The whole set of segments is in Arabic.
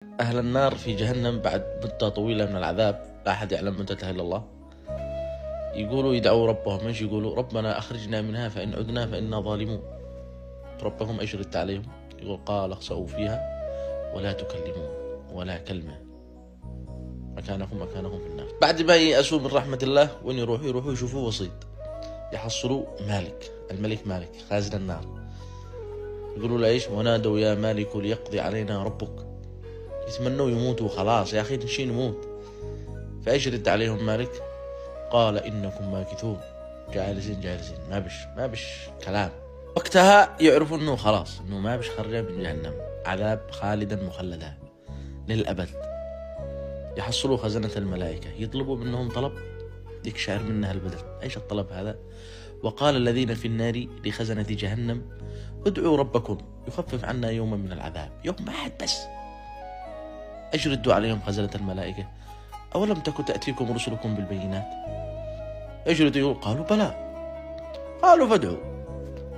أهل النار في جهنم بعد مدة طويلة من العذاب، لا أحد يعلم مدتها إلا الله، يقولوا يدعوا ربهم، ايش يقولوا؟ ربنا أخرجنا منها فإن عدنا فإنا ظالمون. ربهم ايش رد عليهم؟ يقول قال اخسئوا فيها ولا تكلمون ولا كلمة، مكانكم في النار. بعد ما ييأسوا من رحمة الله وين يروحوا يشوفوا وسيط، يحصلوا الملك مالك خازن النار. يقولوا له ايش؟ ونادوا يا مالك ليقضي علينا ربك. يتمنوا يموتوا خلاص، يا أخي نشي نموت. فايش رد عليهم مالك؟ قال إنكم ماكثون، جالسين ما بش كلام. وقتها يعرفوا انه خلاص، انه ما بش خرجه من جهنم، عذاب خالدا مخلدا للأبد. يحصلوا خزنة الملائكة يطلبوا منهم طلب يكشعر منها البدن. ايش الطلب هذا؟ وقال الذين في النار لخزنة جهنم ادعوا ربكم يخفف عنا يوما من العذاب، يوم واحد بس. ايش ردوا عليهم خزنة الملائكة؟ أولم تكن تأتيكم رسلكم بالبينات؟ ايش ردوا؟ قالوا بلى. قالوا فادعوا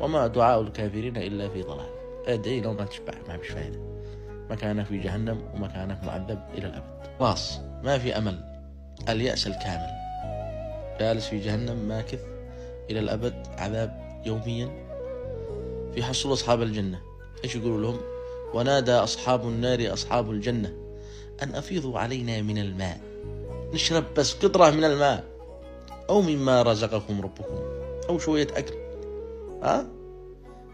وما دعاء الكافرين إلا في ضلال. ادعي لو ما تشبع، ما فيش فايدة، مكانك في جهنم ومكانك معذب إلى الأبد. خلاص ما في أمل، اليأس الكامل، جالس في جهنم ماكث إلى الأبد، عذاب يوميا. في حصول أصحاب الجنة ايش يقولوا لهم؟ ونادى أصحاب النار أصحاب الجنة أن أفيضوا علينا من الماء، نشرب بس قطرة من الماء، أو مما رزقكم ربكم، أو شوية أكل.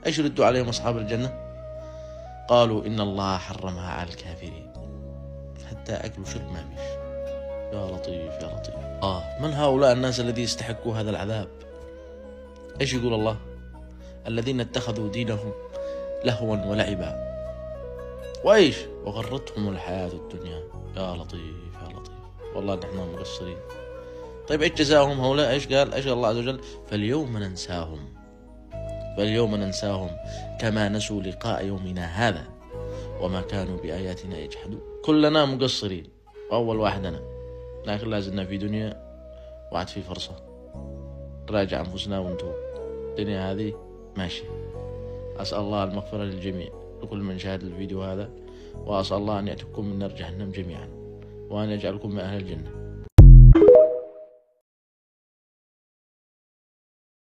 ايش ردوا عليهم أصحاب الجنة؟ قالوا إن الله حرمها على الكافرين، حتى أكل وشرب ما فيش. يا لطيف يا لطيف. من هؤلاء الناس الذين يستحقوا هذا العذاب؟ ايش يقول الله؟ الذين اتخذوا دينهم لهوا ولعبا وايش وغرتهم الحياة الدنيا. يا لطيف يا لطيف، والله نحن مقصرين. طيب ايش جزاهم هؤلاء؟ ايش قال الله عز وجل؟ فاليوم ننساهم كما نسوا لقاء يومنا هذا وما كانوا بآياتنا يجحدون. كلنا مقصرين، أول واحد أنا، لكن لازلنا في دنيا وعد في فرصة نراجع أنفسنا ونتوب. الدنيا هذه ماشي. أسأل الله المغفرة للجميع، لكل من شاهد الفيديو هذا، وأسأل الله أن يأتكم من نار جهنم جميعا، وأن يجعلكم من أهل الجنة.